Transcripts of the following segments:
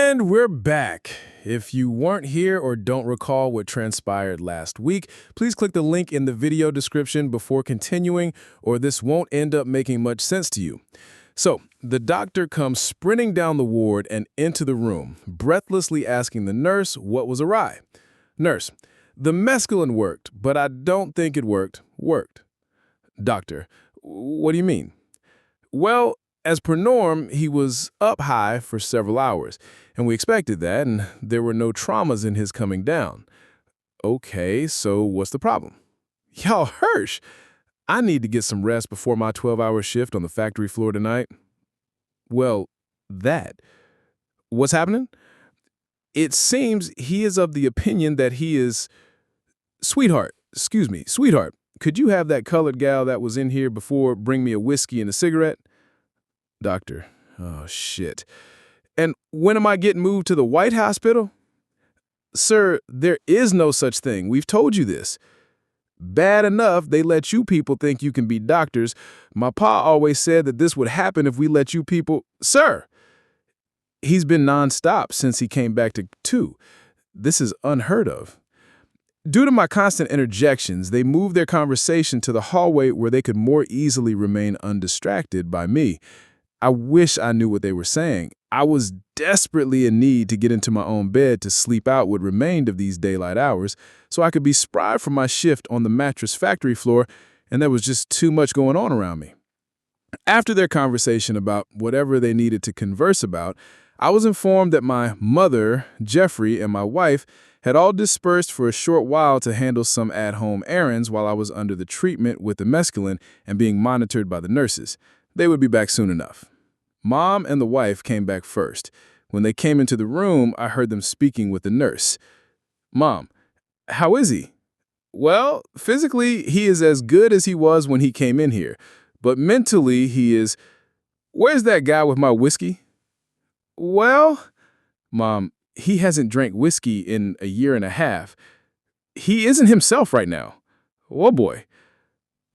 And we're back. If you weren't here or don't recall what transpired last week, please click the link in the video description before continuing, or this won't end up making much sense to you. So, the doctor comes sprinting down the ward and into the room, breathlessly asking the nurse what was awry. Nurse, the mescaline worked, but I don't think it worked. Doctor, what do you mean? Well, as per norm, he was up high for several hours, and we expected that, and there were no traumas in his coming down. Okay, so what's the problem? Y'all, Hirsch, I need to get some rest before my 12-hour shift on the factory floor tonight. Well, what's happening? It seems he is of the opinion that he is... Sweetheart, could you have that colored gal that was in here before bring me a whiskey and a cigarette? Doctor, oh shit. And when am I getting moved to the White Hospital? Sir, there is no such thing. We've told you this. Bad enough they let you people think you can be doctors. My pa always said that this would happen if we let you people... Sir! He's been nonstop since he came back to 2. This is unheard of. Due to my constant interjections, they moved their conversation to the hallway where they could more easily remain undistracted by me. I wish I knew what they were saying. I was desperately in need to get into my own bed to sleep out what remained of these daylight hours so I could be spry for my shift on the mattress factory floor, and there was just too much going on around me. After their conversation about whatever they needed to converse about, I was informed that my mother, Jeffrey, and my wife had all dispersed for a short while to handle some at-home errands while I was under the treatment with the mescaline and being monitored by the nurses. They would be back soon enough. Mom and the wife came back first. When they came into the room, I heard them speaking with the nurse. Mom, how is he? Well, physically, he is as good as he was when he came in here. But mentally, he is... Where's that guy with my whiskey? Well, Mom, he hasn't drank whiskey in a year and a half. He isn't himself right now. Oh, boy.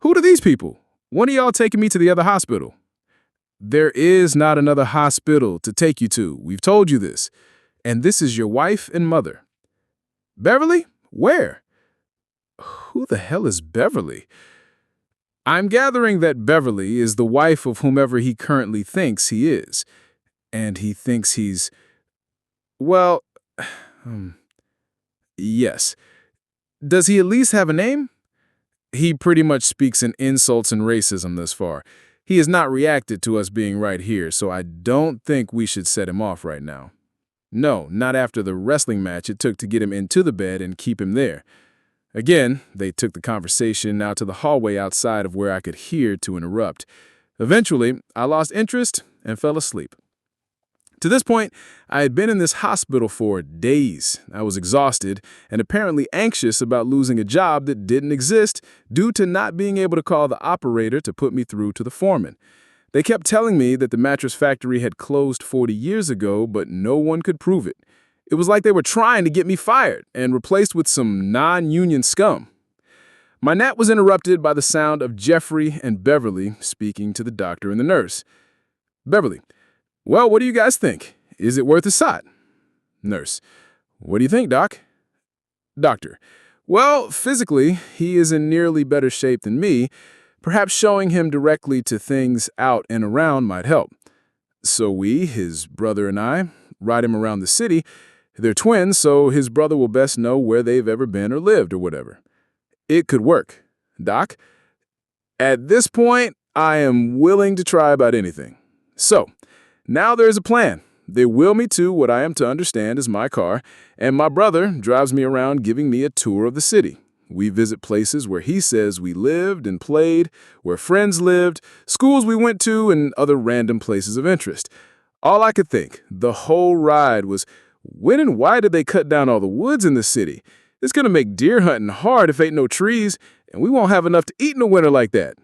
Who are these people? When are y'all taking me to the other hospital? There is not another hospital to take you to. We've told you this. And this is your wife and mother. Beverly? Where? Who the hell is Beverly? I'm gathering that Beverly is the wife of whomever he currently thinks he is. And he thinks he's... Well, yes. Does he at least have a name? He pretty much speaks in insults and racism thus far. He has not reacted to us being right here, so I don't think we should set him off right now. No, not after the wrestling match it took to get him into the bed and keep him there. Again, they took the conversation out to the hallway outside of where I could hear to interrupt. Eventually, I lost interest and fell asleep. To this point, I had been in this hospital for days. I was exhausted and apparently anxious about losing a job that didn't exist due to not being able to call the operator to put me through to the foreman. They kept telling me that the mattress factory had closed 40 years ago, but no one could prove it. It was like they were trying to get me fired and replaced with some non-union scum. My nap was interrupted by the sound of Jeffrey and Beverly speaking to the doctor and the nurse. Beverly, well, what do you guys think? Is it worth a shot? Nurse, what do you think, Doc? Doctor, well, physically, he is in nearly better shape than me. Perhaps showing him directly to things out and around might help. So we, his brother and I, ride him around the city. They're twins, so his brother will best know where they've ever been or lived or whatever. It could work. Doc, at this point, I am willing to try about anything. So, now there's a plan. They wheel me to what I am to understand is my car, and my brother drives me around giving me a tour of the city. We visit places where he says we lived and played, where friends lived, schools we went to, and other random places of interest. All I could think, the whole ride, was, when and why did they cut down all the woods in the city? It's going to make deer hunting hard if ain't no trees, and we won't have enough to eat in a winter like that.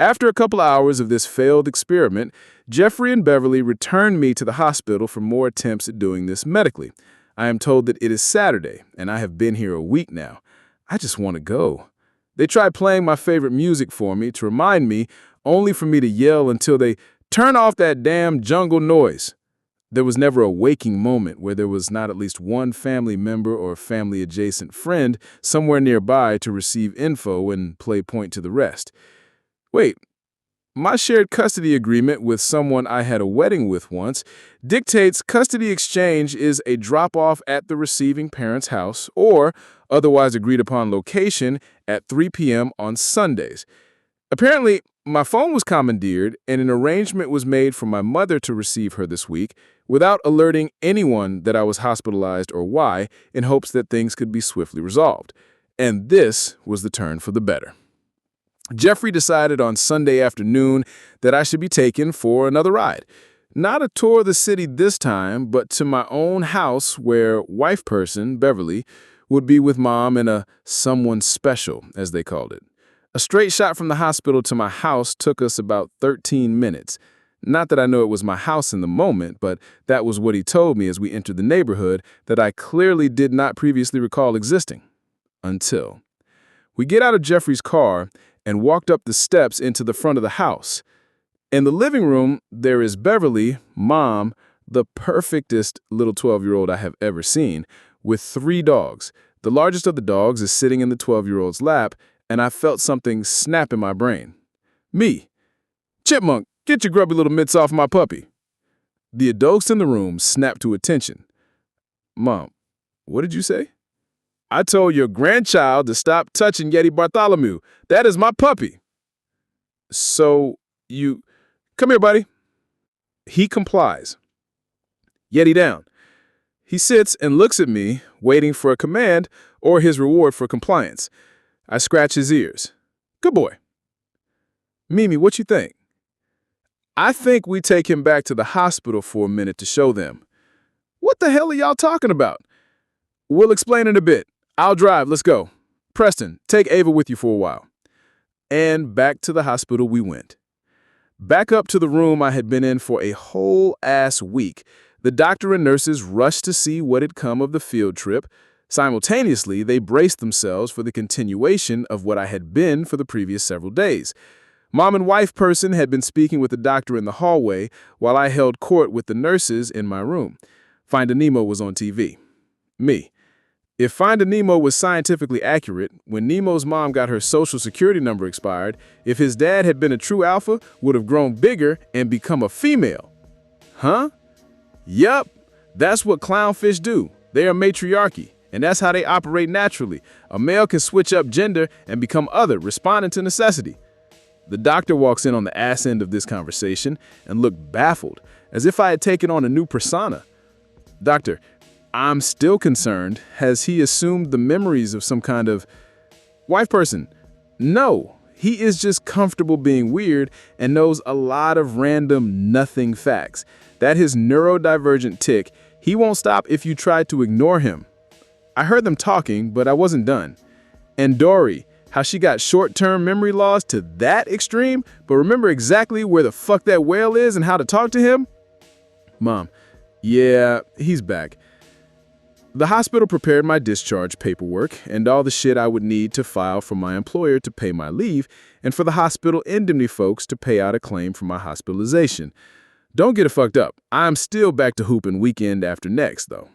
After a couple hours of this failed experiment, Jeffrey and Beverly returned me to the hospital for more attempts at doing this medically. I am told that it is Saturday, and I have been here a week now. I just want to go. They tried playing my favorite music for me to remind me, only for me to yell until they turn off that damn jungle noise. There was never a waking moment where there was not at least one family member or family-adjacent friend somewhere nearby to receive info and play point to the rest. Wait, my shared custody agreement with someone I had a wedding with once dictates custody exchange is a drop-off at the receiving parent's house or otherwise agreed upon location at 3 p.m. on Sundays. Apparently, my phone was commandeered and an arrangement was made for my mother to receive her this week without alerting anyone that I was hospitalized or why, in hopes that things could be swiftly resolved. And this was the turn for the better. Jeffrey decided on Sunday afternoon that I should be taken for another ride. Not a tour of the city this time, but to my own house where wife person, Beverly, would be with Mom and a someone special, as they called it. A straight shot from the hospital to my house took us about 13 minutes. Not that I know it was my house in the moment, but that was what he told me as we entered the neighborhood that I clearly did not previously recall existing. Until we get out of Jeffrey's car and walked up the steps into the front of the house. In the living room, there is Beverly, Mom, the perfectest little 12-year-old I have ever seen, with 3 dogs. The largest of the dogs is sitting in the 12-year-old's lap, and I felt something snap in my brain. Me. Chipmunk, get your grubby little mitts off my puppy. The adults in the room snapped to attention. Mom, what did you say? I told your grandchild to stop touching Yeti Bartholomew. That is my puppy. So you... Come here, buddy. He complies. Yeti down. He sits and looks at me, waiting for a command or his reward for compliance. I scratch his ears. Good boy. Mimi, what you think? I think we take him back to the hospital for a minute to show them. What the hell are y'all talking about? We'll explain in a bit. I'll drive. Let's go. Preston, take Ava with you for a while. And back to the hospital we went. Back up to the room I had been in for a whole-ass week. The doctor and nurses rushed to see what had come of the field trip. Simultaneously, they braced themselves for the continuation of what I had been for the previous several days. Mom and wife person had been speaking with the doctor in the hallway while I held court with the nurses in my room. Finding Nemo was on TV. Me. If Finding Nemo was scientifically accurate, when Nemo's mom got her social security number expired, if his dad had been a true alpha, would have grown bigger and become a female. Huh? Yup, that's what clownfish do. They are matriarchy, and that's how they operate naturally. A male can switch up gender and become other, responding to necessity. The doctor walks in on the ass end of this conversation and looked baffled, as if I had taken on a new persona. Doctor, I'm still concerned. Has he assumed the memories of some kind of... Wife person, no. He is just comfortable being weird and knows a lot of random nothing facts. That his neurodivergent tick, he won't stop if you try to ignore him. I heard them talking, but I wasn't done. And Dory, how she got short-term memory loss to that extreme, but remember exactly where the fuck that whale is and how to talk to him? Mom, yeah, he's back. The hospital prepared my discharge paperwork and all the shit I would need to file for my employer to pay my leave and for the hospital indemnity folks to pay out a claim for my hospitalization. Don't get it fucked up. I'm still back to hooping weekend after next, though.